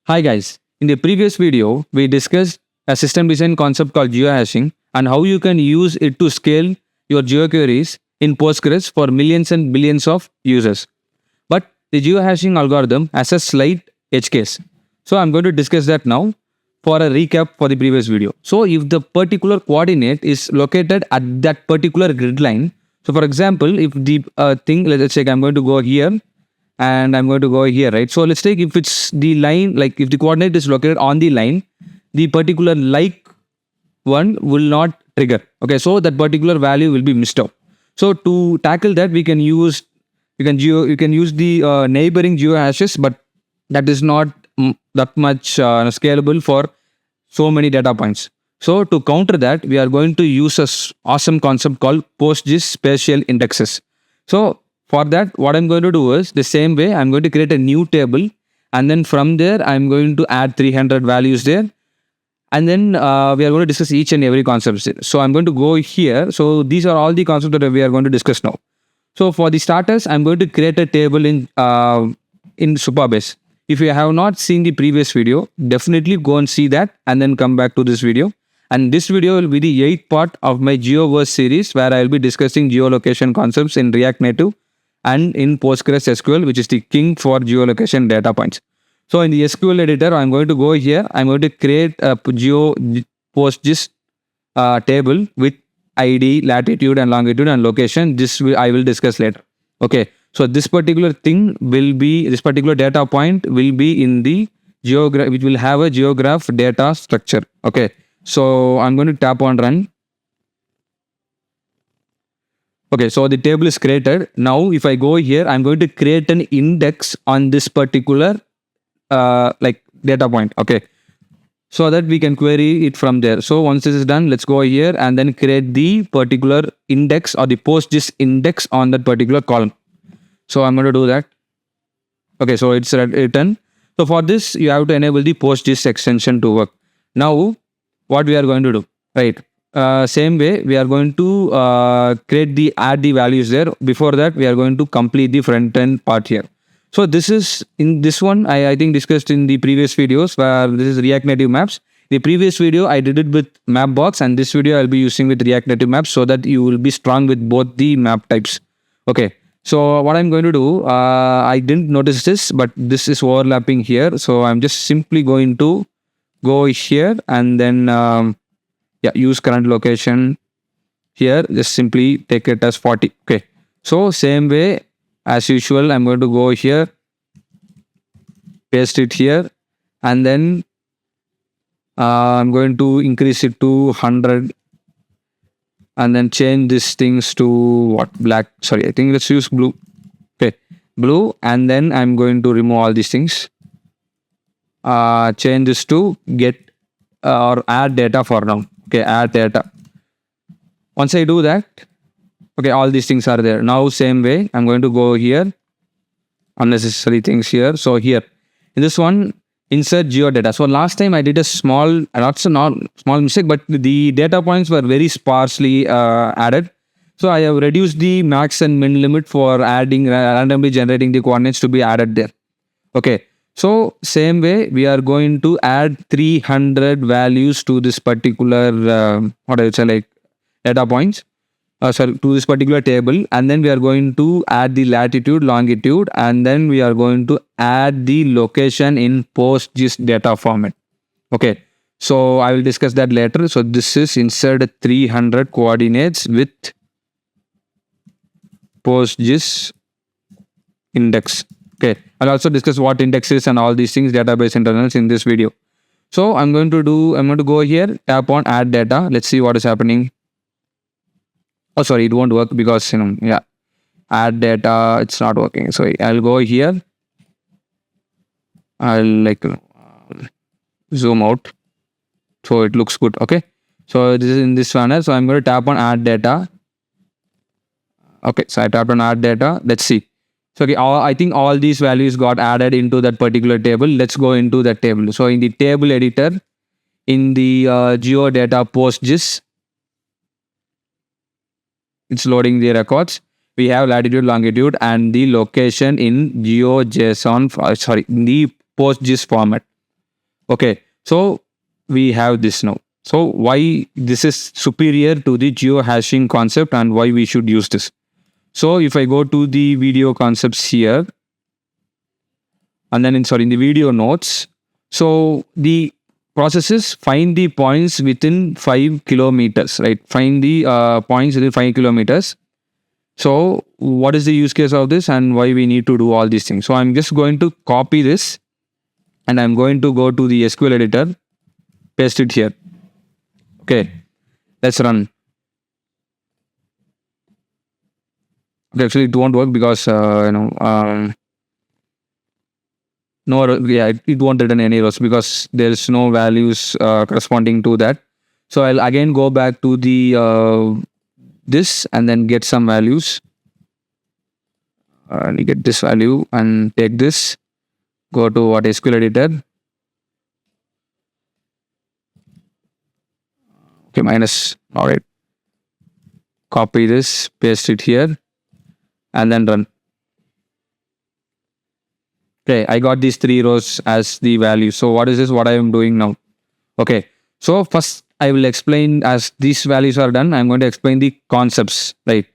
Hi guys, in the previous video, we discussed a system design concept called geohashing and how you can use it to scale your geoqueries in Postgres for millions and billions of users. But the geohashing algorithm has a slight edge case. So I'm going to discuss that now for a recap for the previous video. So if the particular coordinate is located at that particular grid line, so for example, if the thing, let's say I'm going to go here and I'm going to go here, right? So let's take if it's the line, like if the coordinate is located on the line, the particular like one will not trigger. Okay, so that particular value will be missed out. So to tackle that, we can use you can use the neighboring geo hashes, but that is not that much scalable for so many data points. So to counter that, we are going to use a awesome concept called PostGIS spatial indexes. So for that, what I'm going to do is the same way I'm going to create a new table, and then from there I'm going to add 300 values there, and then we are going to discuss each and every concept. So I'm going to go here. So these are all the concepts that we are going to discuss now. So for the starters, I'm going to create a table in Supabase. If you have not seen the previous video, definitely go and see that and then come back to this video. And this video will be the eighth part of my Geoverse series where I will be discussing geolocation concepts in React Native and in PostgresSQL, which is the king for geolocation data points. So in the SQL editor, I'm going to go here. I'm going to create a PostGIS table with ID, latitude and longitude and location. I will discuss later. Okay. So this particular data point will be in the geograph, which will have a geograph data structure. Okay. So I'm going to tap on run. Okay, so the table is created. Now, if I go here, I'm going to create an index on this particular data point. Okay, so that we can query it from there. So once this is done, let's go here and then create the particular index or the PostGIS index on that particular column. So I'm going to do that. Okay, so it's written. So for this, you have to enable the PostGIS extension to work. Now, what we are going to do, right? Same way, we are going to add the values there. Before that, we are going to complete the front end part here. So this is in this one, I think discussed in the previous videos where this is React Native Maps. The previous video, I did it with Mapbox, and this video I'll be using with React Native Maps so that you will be strong with both the map types. Okay. So what I'm going to do, I didn't notice this, but this is overlapping here. So I'm just simply going to go here and then use current location here. Just simply take it as 40. Okay. So same way as usual, I'm going to go here, paste it here, and then I'm going to increase it to 100 and then change these things to what? Black. Sorry, I think let's use blue. Okay, blue, and then I'm going to remove all these things. Change this to get or add data for now. Okay, add data. Once I do that, okay, all these things are there. Now, same way, I'm going to go here. Unnecessary things here. So here, in this one, insert geodata. So last time I did a small mistake, but the data points were very sparsely added. So I have reduced the max and min limit for adding randomly generating the coordinates to be added there. Okay. So same way, we are going to add 300 values to this particular data points. To this particular table, and then we are going to add the latitude, longitude, and then we are going to add the location in PostGIS data format. Okay, so I will discuss that later. So this is insert 300 coordinates with PostGIS index. Okay, I'll also discuss what index is and all these things, database internals in this video. So I'm going to go here, tap on add data. Let's see what is happening. Oh, sorry, it won't work because, add data, it's not working. So I'll go here. I'll zoom out. So it looks good. Okay. So this is in this manner. So I'm going to tap on add data. Okay. So I tapped on add data. Let's see. So okay, I think all these values got added into that particular table. Let's go into that table. So in the table editor, in the geodata PostGIS, it's loading the records. We have latitude, longitude, and the location in GeoJSON, in the PostGIS format. Okay, so we have this now. So why this is superior to the geohashing concept and why we should use this. So if I go to the video concepts here, and then in the video notes, so the process is find the points within 5 kilometers, right? Find the points within 5 kilometers. So what is the use case of this and why we need to do all these things? So I'm just going to copy this and I'm going to go to the SQL editor, paste it here. Okay, let's run. Okay, actually, it won't work because no, yeah, it won't return any rows because there's no values corresponding to that. So I'll again go back to the this and then get some values. You get this value and take this. Go to what SQL editor. Okay, minus. All right. Copy this, paste it here, and then run. Okay, I got these 3 rows as the value. So what is this? What I am doing now? Okay, so first I will explain as these values are done. I'm going to explain the concepts, right?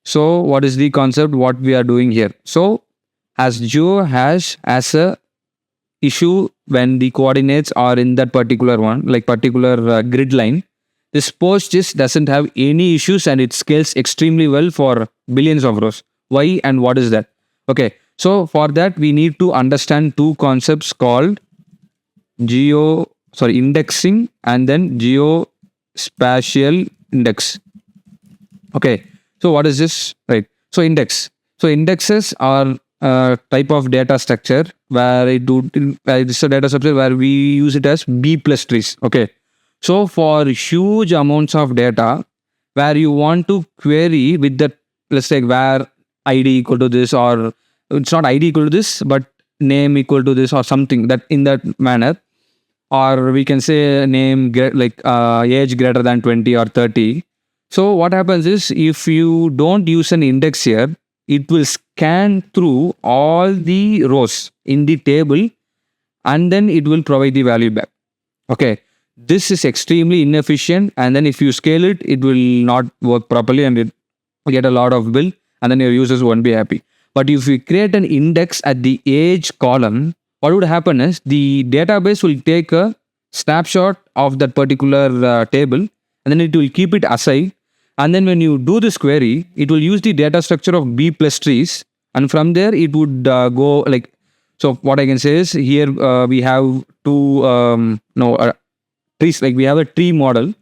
So what is the concept? What we are doing here? So as geohash as a issue when the coordinates are in that particular one, like particular grid line, this PostGIS doesn't have any issues and it scales extremely well for billions of rows. Why and what is that? Okay, so for that we need to understand 2 concepts called indexing and then geospatial index. Okay, so what is this? Right. So index. So indexes are a type of data structure where it's a data structure where we use it as B plus trees. Okay. So for huge amounts of data where you want to query with the, let's say where ID equal to this, or it's not ID equal to this, but name equal to this or something that in that manner, or we can say name age greater than 20 or 30. So what happens is if you don't use an index here, it will scan through all the rows in the table and then it will provide the value back. Okay, this is extremely inefficient, and then if you scale it, it will not work properly and it will get a lot of bill and then your users won't be happy. But if you create an index at the age column, what would happen is the database will take a snapshot of that particular table and then it will keep it aside. And then when you do this query, it will use the data structure of B plus trees. And from there, it would go like, so what I can say is here we have trees, like we have a tree model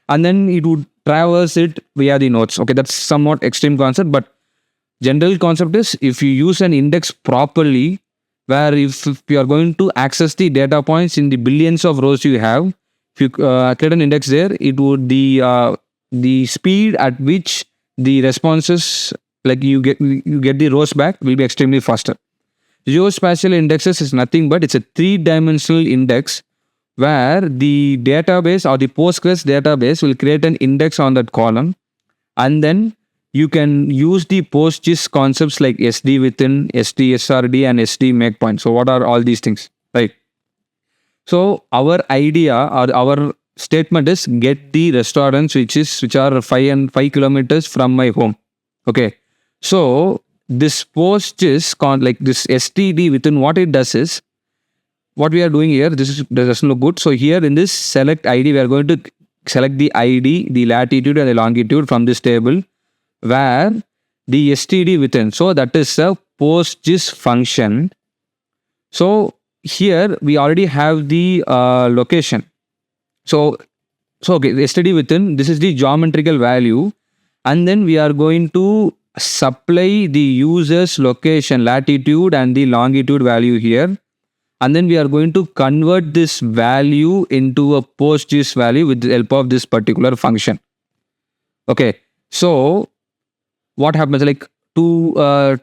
and then it would traverse it via the nodes. Okay, that's somewhat extreme concept, but general concept is if you use an index properly, where if you are going to access the data points in the billions of rows you have, if you create an index there, it would the speed at which the responses, like you get the rows back, will be extremely faster. Geospatial indexes is nothing but it's a 3-dimensional index where the database or the Postgres database will create an index on that column, and then you can use the PostGIS concepts like SD within, SD SRD, and SD make point. So what are all these things, right? So our idea or our statement is get the restaurants which are 5 kilometers from my home. Okay, so this PostGIS like this STD within, what it does is, what we are doing here, this doesn't look good. So here in this select ID, we are going to select the ID, the latitude and the longitude from this table, where the STD within, so that is a PostGIS function. So here we already have the location. So okay, the STD within, this is the geometrical value, and then we are going to supply the user's location, latitude and the longitude value here. And then we are going to convert this value into a PostGIS value with the help of this particular function. Okay, so what happens, like to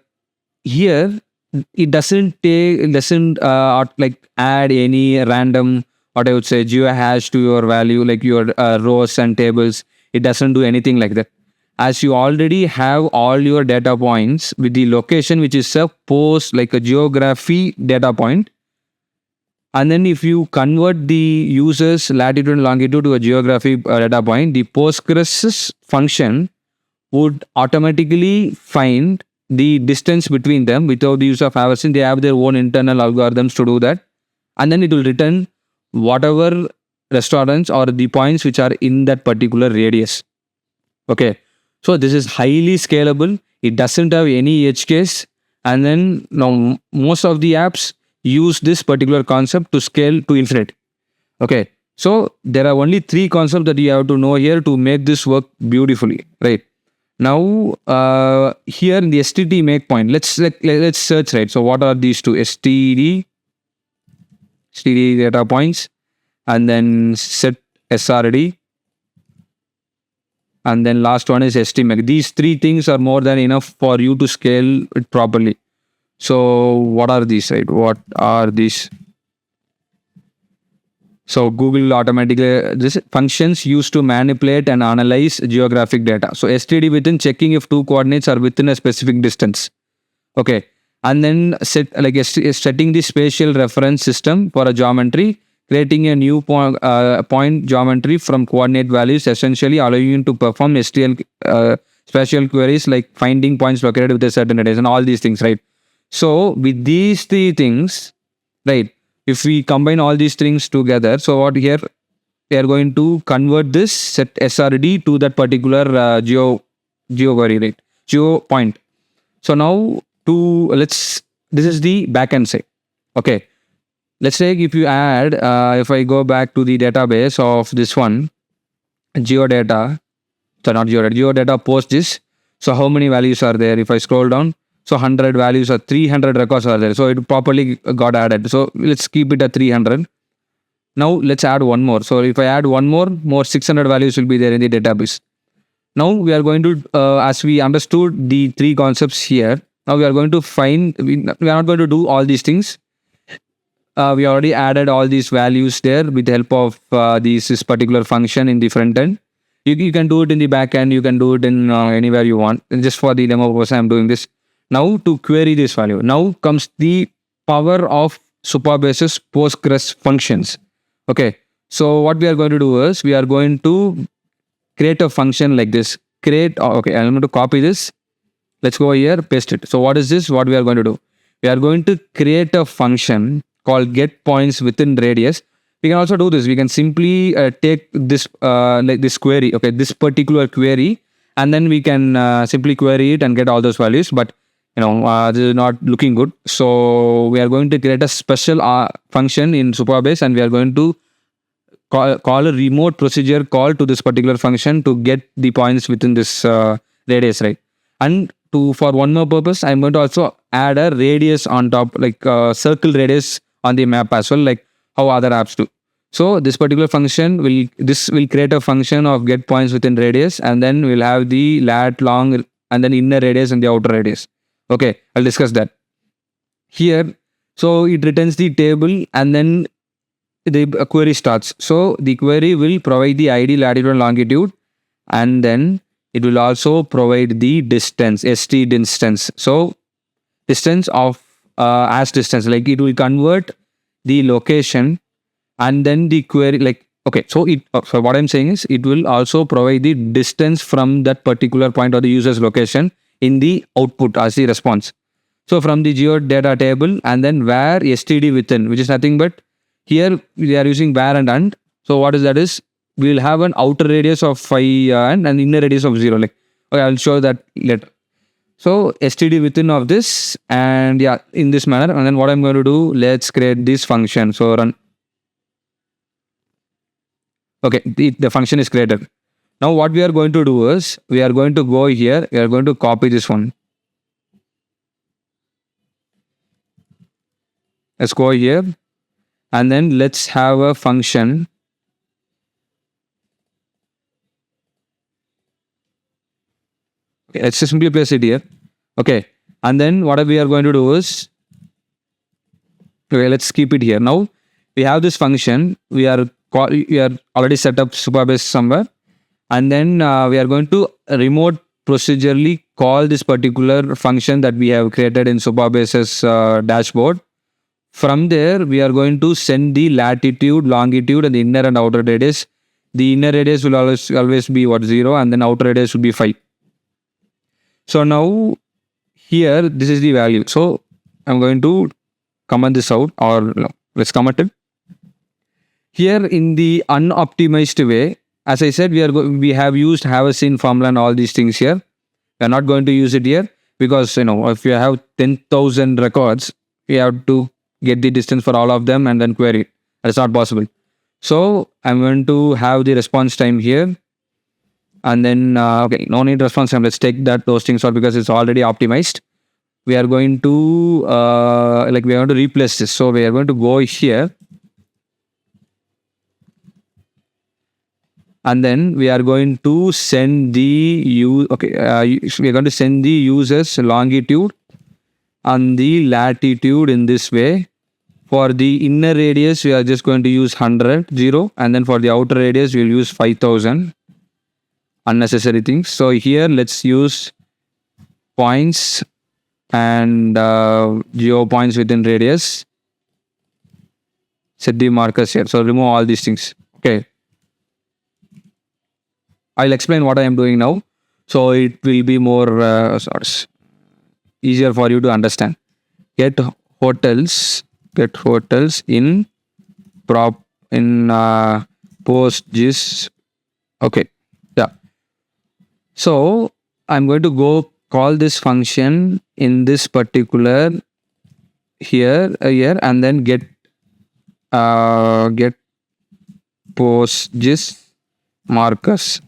here it doesn't like add any random, what I would say, geohash to your value, like your rows and tables. It doesn't do anything like that, as you already have all your data points with the location, which is a post, like a geography data point. And then if you convert the user's latitude and longitude to a geographic data point, the Postgres function would automatically find the distance between them without the use of averaging. They have their own internal algorithms to do that. And then it will return whatever restaurants or the points which are in that particular radius. Okay. So this is highly scalable. It doesn't have any edge case. And then now most of the apps use this particular concept to scale to infinite. Okay. So there are only three concepts that you have to know here to make this work beautifully, right? Now here in the STD make point, let's search, right? So what are these two? STD data points, and then set SRD, and then last one is STMake. These three things are more than enough for you to scale it properly. So what are these, right? What are these? So Google automatically, this functions used to manipulate and analyze geographic data. So STD within checking if two coordinates are within a specific distance. Okay. And then setting the spatial reference system for a geometry, creating a new point geometry from coordinate values, essentially allowing you to perform STL spatial queries like finding points located with a certain radius and all these things, right? So with these three things, right, if we combine all these things together, so what here, we are going to convert this set SRD to that particular geo query, right? Geo point. So now this is the backend side. Okay. Let's say if you add, if I go back to the database of this one, geodata, so not geodata PostGIS. So how many values are there? If I scroll down, so 100 values or 300 records are there. So it properly got added. So let's keep it at 300. Now let's add one more. So if I add one more 600 values will be there in the database. Now we are going to, as we understood the three concepts here, now we are going to find, we are not going to do all these things. We already added all these values there with the help of this particular function in the front end. You can do it in the back end. You can do it in anywhere you want. And just for the demo purpose, I'm doing this. Now to query this value. Now comes the power of Supabase's Postgres functions. Okay. So what we are going to do is we are going to create a function like this. Okay, I'm going to copy this. Let's go here, paste it. So what is this? What we are going to do? We are going to create a function called get points within radius. We can also do this. We can simply take this like this query, okay, this particular query, and then we can simply query it and get all those values. But this is not looking good. So we are going to create a special function in Supabase, and we are going to call a remote procedure call to this particular function to get the points within this radius, right? And for one more purpose, I'm going to also add a radius on top, like circle radius on the map as well, like how other apps do. So this particular function will create a function of get points within radius, and then we'll have the lat, long, and then inner radius and the outer radius. Okay, I'll discuss that here. So it returns the table, and then the query starts. So the query will provide the ID, latitude, and longitude, and then it will also provide the distance, ST distance. So distance of as distance, like it will convert the location, and then the query, like, okay, so what I'm saying is it will also provide the distance from that particular point or the user's location in the output as the response. So from the geodata table, and then where STD within, which is nothing but here we are using where and. So what is that is, we will have an outer radius of 5 and an inner radius of 0. Like, okay, I'll show that later. So STD within of this, and yeah, in this manner. And then what I'm going to do, let's create this function. So run. Okay, the function is created. Now what we are going to do is, we are going to go here. We are going to copy this one. Let's go here. And then let's have a function. Okay, let's just simply place it here. Okay. And then what we are going to do is, okay, let's keep it here. Now we have this function. We are already set up Supabase somewhere. And then we are going to remote procedurally call this particular function that we have created in Supabase's dashboard From there, we are going to send the latitude, longitude, and the inner and outer radius. The inner radius will always be what, 0, and then outer radius will be 5. So now here, this is the value. So I'm going to comment this out, or no, let's comment it. Here in the unoptimized way, as I said, we have used have a seen formula and all these things here. We are not going to use it here because if you have 10,000 records, you have to get the distance for all of them and then query. That's not possible. So I'm going to have the response time here. And then, okay, no need response time. Let's take those things out because it's already optimized. We are going to, we are going to replace this. So we are going to go here. And then we are going to send we are going to send the user's longitude and the latitude in this way. For the inner radius, we are just going to use 100, 0. And then for the outer radius, we'll use 5,000. Unnecessary things. So here, let's use points and geo points within radius. Set the markers here. So remove all these things. Okay. I'll explain what I am doing now. So it will be more easier for you to understand. Get hotels in PostGIS. Okay. Yeah. So I'm going to go call this function in this particular here and then get PostGIS markers.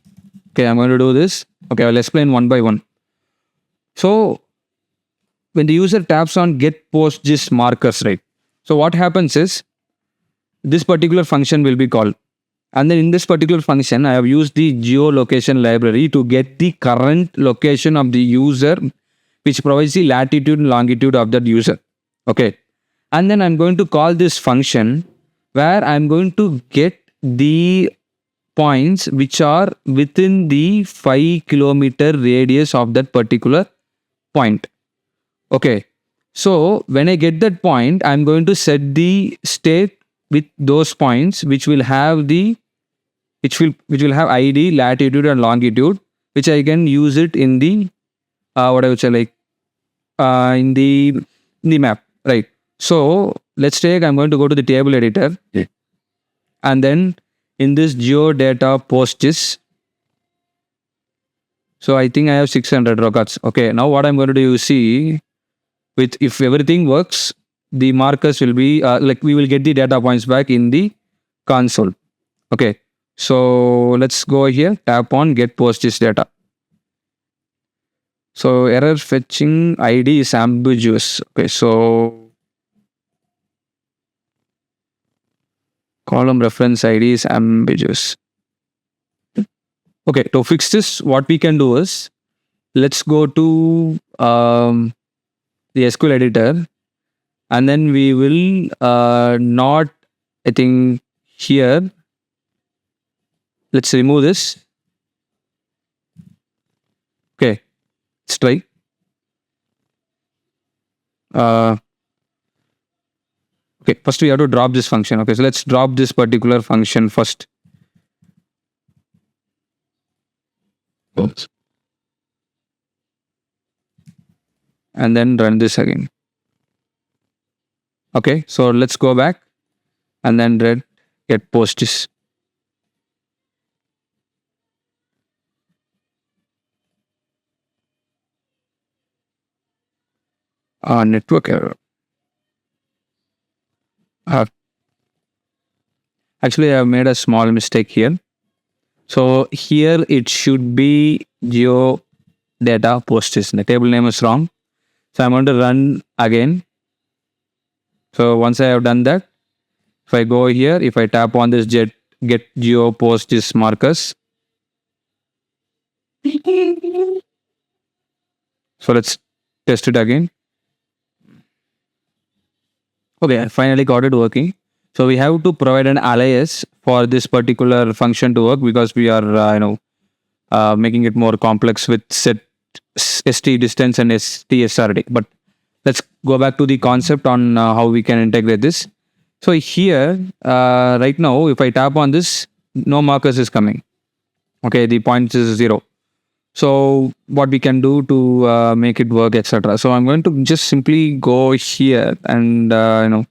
Okay, I'm going to do this. Okay, I'll explain one by one. So when the user taps on get PostGIS markers, right? So what happens is this particular function will be called. And then in this particular function, I have used the geolocation library to get the current location of the user, which provides the latitude and longitude of that user. Okay. And then I'm going to call this function where I'm going to get the points which are within the 5 kilometer radius of that particular point. Okay. So when I get that point, I'm going to set the state with those points which will have ID, latitude and longitude, which I can use it in the in the map, right? So I'm going to go to the table editor. Yeah. And then in this geodata PostGIS, so I think I have 600 records. Okay, now what I'm going to do is see if everything works, the markers will be we will get the data points back in the console. Okay, so let's go here, tap on get PostGIS data. So error fetching ID is ambiguous. Okay, so column reference ID is ambiguous. Okay, to fix this, what we can do is, let's go to the SQL editor, and then we will not, I think here, let's remove this. Okay, let's try. Okay, first we have to drop this function. Okay, so let's drop this particular function first. Oops. And then run this again. Okay, so let's go back and then get PostGIS. Network error. Actually, I have made a small mistake here. So here it should be geodata PostGIS. The table name is wrong. So I'm going to run again. So once I have done that, if I go here, if I tap on this get geo PostGIS markers. So let's test it again. Okay, I finally got it working. So we have to provide an alias for this particular function to work because we are, making it more complex with set st distance and stsrd. But let's go back to the concept on how we can integrate this. So here, right now, if I tap on this, no markers is coming. Okay, the point is 0. So what we can do to make it work, etc. So I'm going to just simply go here and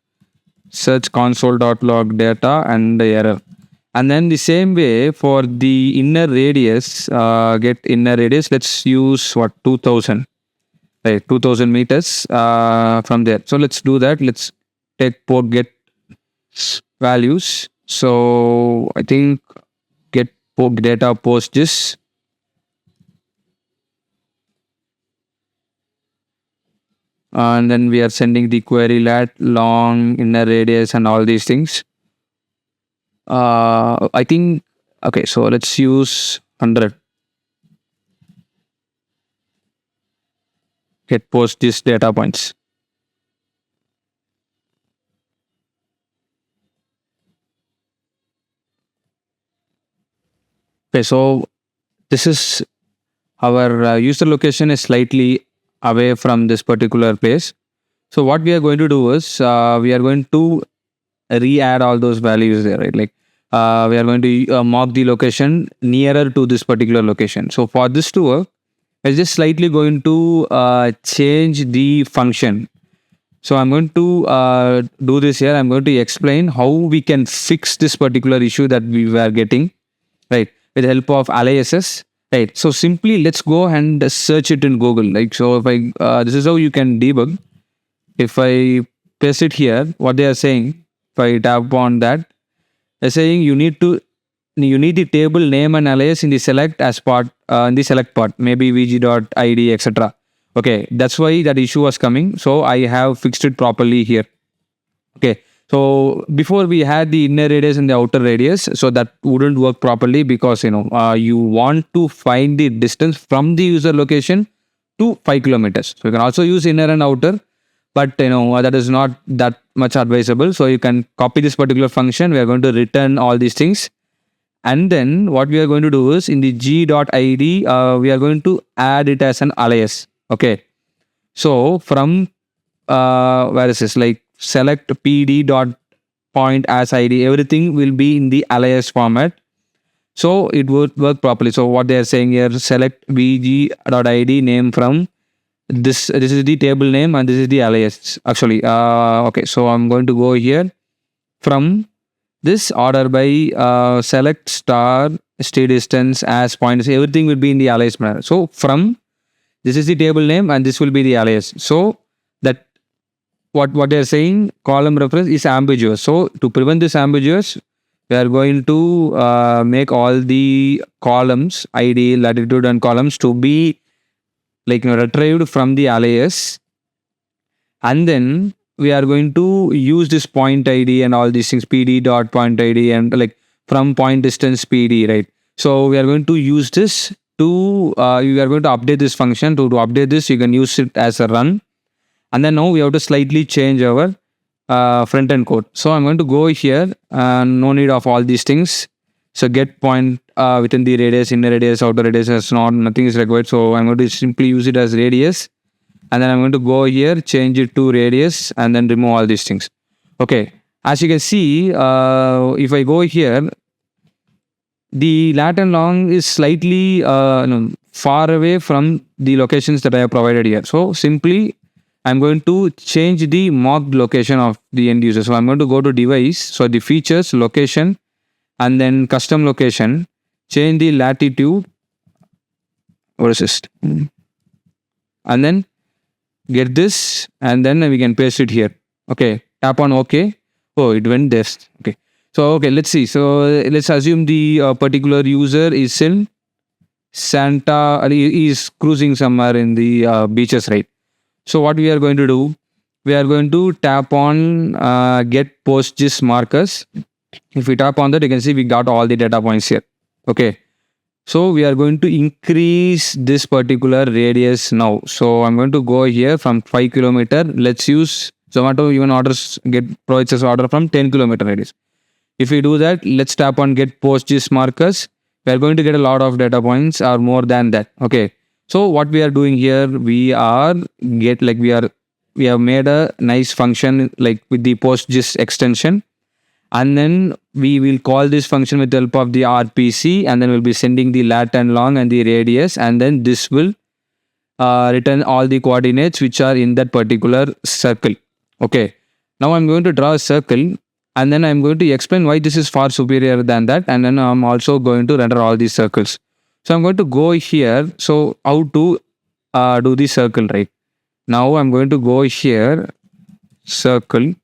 search console.log data and the error. And then the same way for the inner radius, get inner radius, let's use what, 2000, right? 2000 meters from there. So let's do that. Let's take port get values. So I think get port data PostGIS. And then we are sending the query lat, long, inner radius, and all these things. I think, okay, so let's use 100. Get PostGIS data points. Okay, so this is our user location is slightly away from this particular place. So what we are going to do is we are going to re-add all those values there, right? Like we are going to mark the location nearer to this particular location. So for this to work, I'm just slightly going to change the function. So I'm going to do this here. I'm going to explain how we can fix this particular issue that we were getting, right? With the help of aliases, right? So simply let's go and search it in Google. Like, so if I, this is how you can debug. If I paste it here, what they are saying, if I tap on that, they're saying you need the table name and alias in the select as part, in the select part, maybe vg.id, etc. Okay, that's why that issue was coming. So I have fixed it properly here. Okay. So before we had the inner radius and the outer radius, so that wouldn't work properly because you want to find the distance from the user location to 5 kilometers. So you can also use inner and outer, but that is not that much advisable. So you can copy this particular function. We are going to return all these things, and then what we are going to do is in the g.id, we are going to add it as an alias. Okay. So from where is this? Like select pd dot point as id, everything will be in the alias format, so it would work properly. So what they are saying here, select vg.id name from this is the table name and this is the alias actually. Okay, so I'm going to go here from this order by select star stay distance as pointers, everything will be in the alias manner. So from this is the table name and this will be the alias. So that what they are saying, column reference is ambiguous. So to prevent this ambiguous, we are going to make all the columns, id, latitude, and columns to be like retrieved from the alias, and then we are going to use this point id and all these things, pd dot point id and like from point distance pd, right? So we are going to use this to you are going to update this function. To update this, you can use it as a run. And then now we have to slightly change our front end code. So I'm going to go here, no need of all these things. So get point within the radius, inner radius, outer radius, nothing is required. So I'm going to simply use it as radius. And then I'm going to go here, change it to radius, and then remove all these things. Okay. As you can see, if I go here, the lat and long is slightly far away from the locations that I have provided here. So simply I'm going to change the marked location of the end user. So I'm going to go to device. So the features, location, and then custom location, change the latitude. What is this? And then get this, and then we can paste it here. Okay. Tap on OK. Oh, it went this. Okay. So, okay, let's see. So let's assume the particular user is in Santa, he is cruising somewhere in the beaches, right? So what we are going to do, we are going to tap on get PostGIS markers. If we tap on that, you can see we got all the data points here. Okay. So we are going to increase this particular radius now. So I'm going to go here from 5 kilometer. Let's use Zomato even orders provides us order from 10 kilometer radius. If we do that, let's tap on get PostGIS markers. We are going to get a lot of data points or more than that. Okay. So what we are doing here, we are we have made a nice function like with the PostGIS extension, and then we will call this function with the help of the RPC, and then we'll be sending the lat and long and the radius, and then this will return all the coordinates which are in that particular circle. Okay, now I'm going to draw a circle, and then I'm going to explain why this is far superior than that, and then I'm also going to render all these circles. So I'm going to go here. So how to do the circle, right? Now I'm going to go here, circle,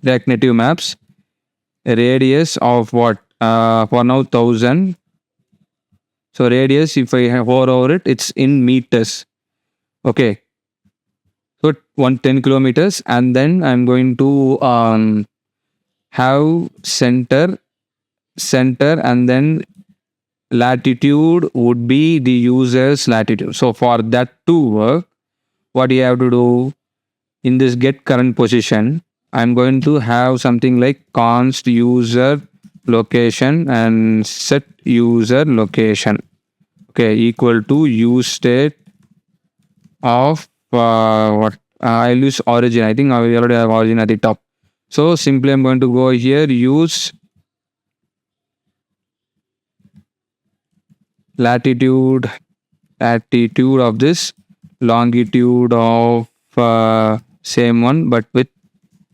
direct native maps, radius of what? For now 1000. So radius, if I hover over it, it's in meters. Okay. So 110 kilometers, and then I'm going to have center, and then latitude would be the user's latitude. So for that to work, what you have to do in this get current position, I'm going to have something like const user location and set user location. Okay, equal to use state of what I'll use origin. I think I already have origin at the top. So simply I'm going to go here, use latitude of this, longitude of same one but with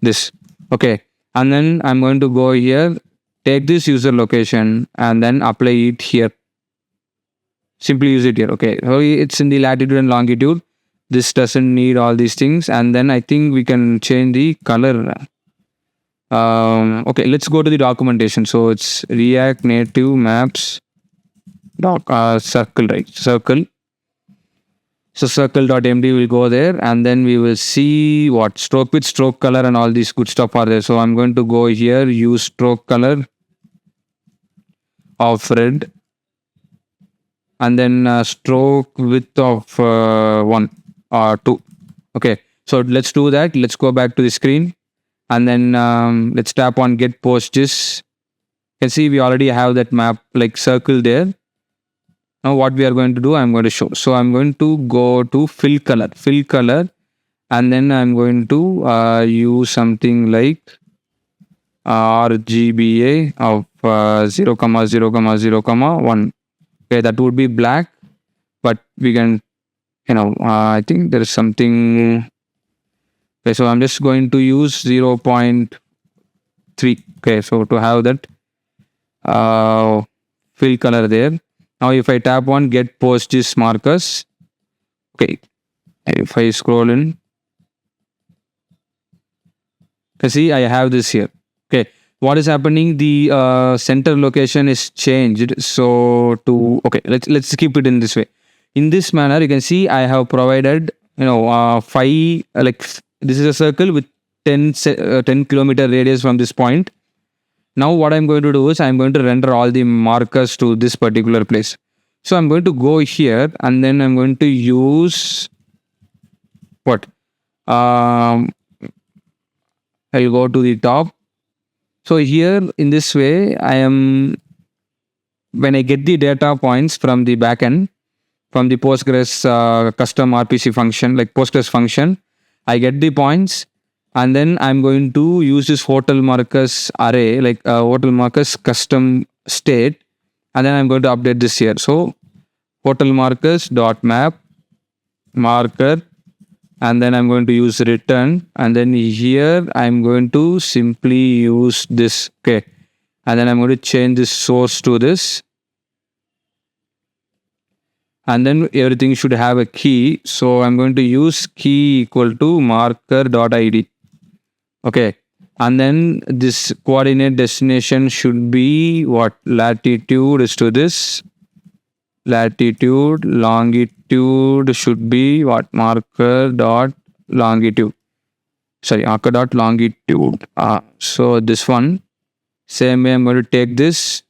this. Okay, and then I'm going to go here, take this user location and then apply it here. Simply use it here. Okay, so it's in the latitude and longitude. This doesn't need all these things, and then I think we can change the color. Okay, let's go to the documentation. So it's React Native Maps circle, right? Circle. So circle.md will go there, and then we will see what stroke with stroke color and all these good stuff are there. So I'm going to go here, use stroke color of red, and then stroke width of 1 or 2. Okay, so let's do that. Let's go back to the screen, and then let's tap on get PostGIS. You can see we already have that map like circle there. Now what we are going to do, I'm going to show. So I'm going to go to fill color, and then I'm going to use something like RGBA of 0,0,0,1. Okay, that would be black, but we can, I think there is something. Okay, so I'm just going to use 0.3. Okay, so to have that fill color there. Now if I tap on get PostGIS markers, okay, if I scroll in, you can see I have this here. Okay, what is happening? The center location is changed. So to, okay, let's keep it in this way. In this manner, you can see I have provided 5, like this is a circle with 10 kilometer radius from this point. Now what I'm going to do is I'm going to render all the markers to this particular place. So I'm going to go here, and then I'm going to use what? I'll go to the top. So here in this way, when I get the data points from the backend, from the Postgres custom RPC function, like Postgres function, I get the points. And then I'm going to use this hotel markers array, like hotel markers custom state. And then I'm going to update this here. So hotel markers dot map marker. And then I'm going to use return. And then here I'm going to simply use this. Okay. And then I'm going to change this source to this. And then everything should have a key. So I'm going to use key equal to marker.id. Okay, and then this coordinate destination should be what? Latitude is to this. Latitude, longitude should be what? Marker dot longitude. Sorry, marker dot longitude. So this one, same way I'm going to take this,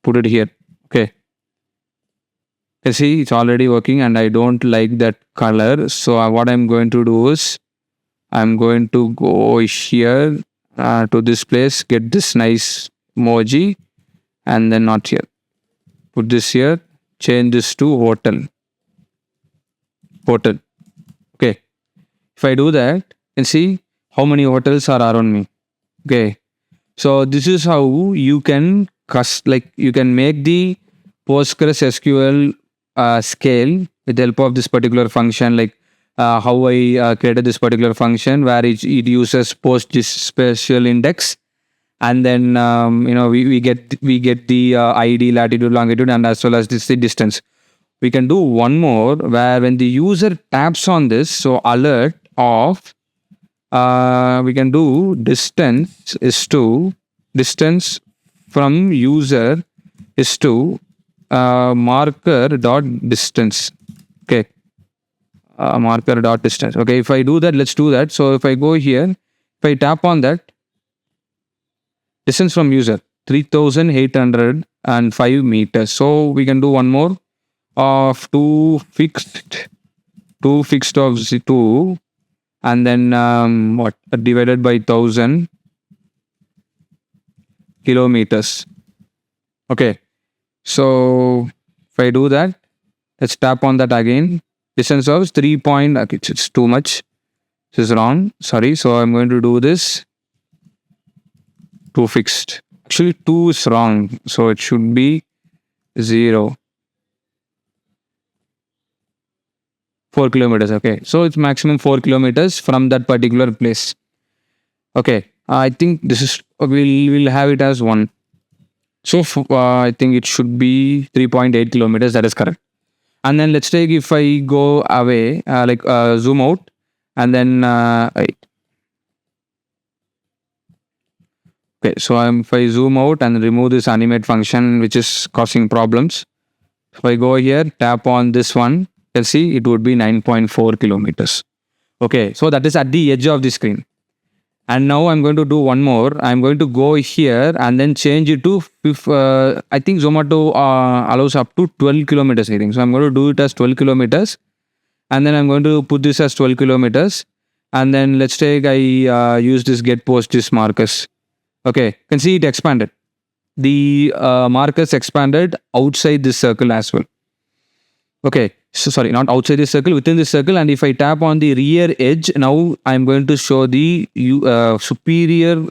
put it here. Okay. You see, it's already working, and I don't like that color. So what I'm going to do is, I'm going to go here to this place, get this nice emoji, and then not here. Put this here, change this to hotel. If I do that, you can see how many hotels are around me. Okay. So this is how you can you can make the PostgreSQL scale with the help of this particular function, like how I created this particular function where it uses PostGIS spatial index, and then we get the ID, latitude, longitude, and as well as this the distance. We can do one more where when the user taps on this, so alert of we can do distance from user is to marker dot distance. Okay, marker dot distance. Okay, if I do that, let's do that. So if I go here, if I tap on that, distance from user 3,805 meters. So we can do one more of two fixed of 2, and then what divided by 1,000 kilometers. Okay, so if I do that, let's tap on that again. Distance of 3 point. Okay, it's too much. This is wrong. Sorry. So I'm going to do this. 2 fixed. Actually, 2 is wrong. So it should be 0. 4 kilometers. Okay. So it's maximum 4 kilometers from that particular place. Okay. I think this is, we'll have it as 1. So I think it should be 3.8 kilometers. That is correct. And then let's take, if I go away, zoom out, and then okay, so if I zoom out and remove this animate function which is causing problems, if I go here, tap on this one, you'll see it would be 9.4 kilometers. Okay, so that is at the edge of the screen. And now I'm going to do one more. I'm going to go here and then change it to, I think Zomato allows up to 12 kilometers, I think. So I'm going to do it as 12 kilometers. And then I'm going to put this as 12 kilometers. And then let's take, I use this get PostGIS markers. Okay, you can see it expanded. The markers expanded outside this circle as well. Okay, so sorry, not outside this circle, within this circle. And if I tap on the rear edge, now I'm going to show the superior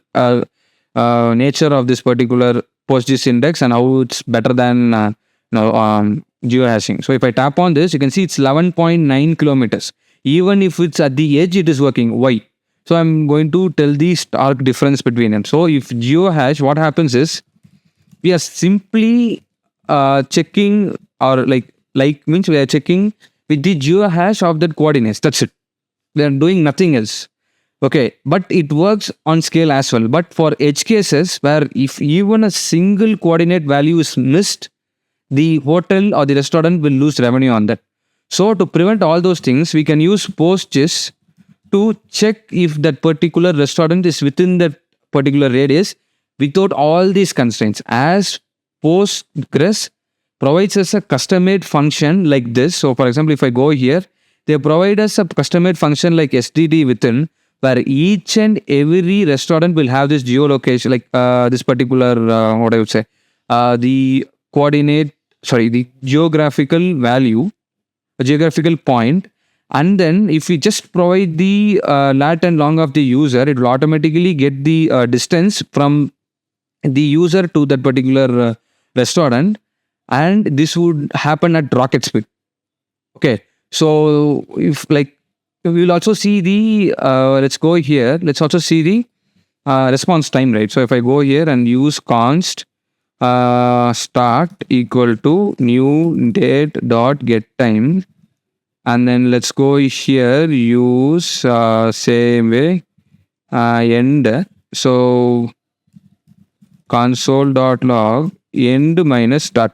nature of this particular PostGIS index and how it's better than geohashing. So if I tap on this, you can see it's 11.9 kilometers. Even if it's at the edge, it is working. Why? So I'm going to tell the stark difference between them. So if geohash, what happens is we are simply checking, or means we are checking with the geohash of that coordinates. That's it. We are doing nothing else. Okay, but it works on scale as well. But for edge cases where if even a single coordinate value is missed, the hotel or the restaurant will lose revenue on that. So to prevent all those things, we can use PostGIS to check if that particular restaurant is within that particular radius without all these constraints. As Postgres provides us a custom-made function like this. So for example, if I go here, they provide us a custom-made function like SDD within, where each and every restaurant will have this geolocation, like this particular, the geographical value, a geographical point. And then if we just provide the lat and long of the user, it will automatically get the distance from the user to that particular restaurant. And this would happen at rocket speed. Okay. So if we will also see the, let's go here. Let's also see the response time, right? So if I go here and use const start equal to new date dot get time. And then let's go here, use same way, end. So console.log end minus start.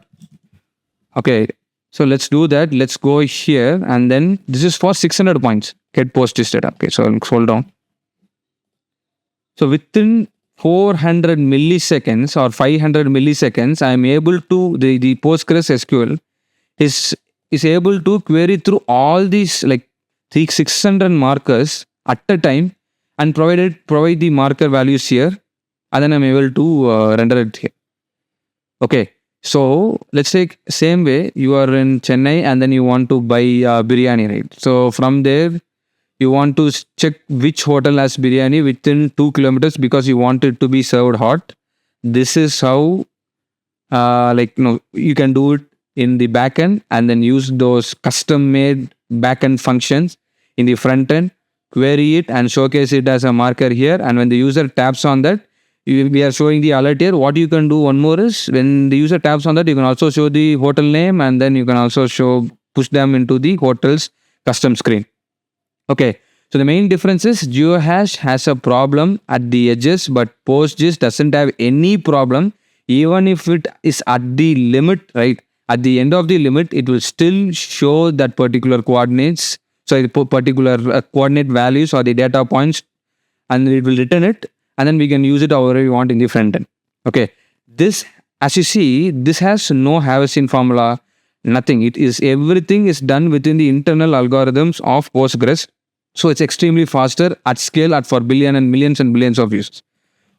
Okay, so let's do that. Let's go here, and then this is for 600 points. Get PostGIS data. Okay, so I'll scroll down. So within 400 milliseconds or 500 milliseconds, I'm able to, the PostgreSQL is able to query through all these 600 markers at a time and provide the marker values here, and then I'm able to render it here. Okay, so let's take same way. You are in Chennai and then you want to buy biryani, right? So from there You want to check which hotel has biryani within 2 kilometers because you want it to be served hot. This is how you can do it in the backend, and then use those custom made backend functions in the front end, query it and showcase it as a marker here. And when the user taps on that, we are showing the alert here. What you can do one more is, when the user taps on that, you can also show the hotel name, and then you can also push them into the hotel's custom screen. Okay, so the main difference is GeoHash has a problem at the edges, but PostGIS doesn't have any problem. Even if it is at the limit, right? At the end of the limit, it will still show that particular coordinates, so particular coordinate values or the data points, and it will return it, and then we can use it however we want in the front end. Okay, this, as you see, this has no Haversian formula, nothing. It is, everything is done within the internal algorithms of Postgres. So it's extremely faster at scale, for billion and millions of users.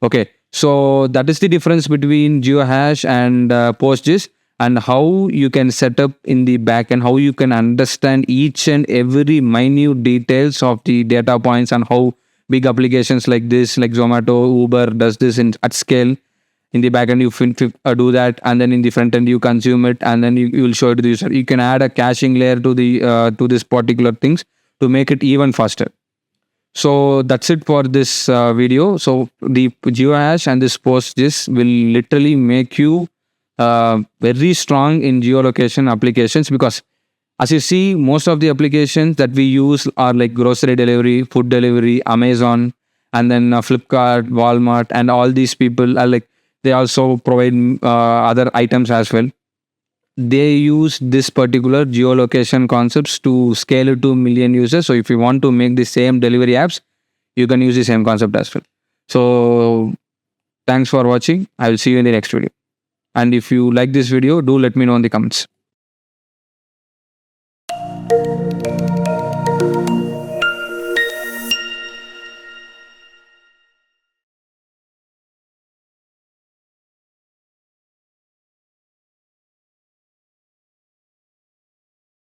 Okay, so that is the difference between GeoHash and PostGIS, and how you can set up in the back end, how you can understand each and every minute details of the data points, and how big applications like this, like Zomato, Uber, does this at scale. In the back end, you do that, and then in the front end, you consume it, and then you will show it to the user. You can add a caching layer to the to this particular things to make it even faster. So that's it for this video. So the GeoHash and this PostGIS will literally make you very strong in geolocation applications, because as you see, most of the applications that we use are like grocery delivery, food delivery, Amazon, and then Flipkart, Walmart, and all these people are like, they also provide other items as well. They use this particular geolocation concepts to scale it to million users. So if you want to make the same delivery apps, you can use the same concept as well. So thanks for watching. I will see you in the next video. And if you like this video, do let me know in the comments.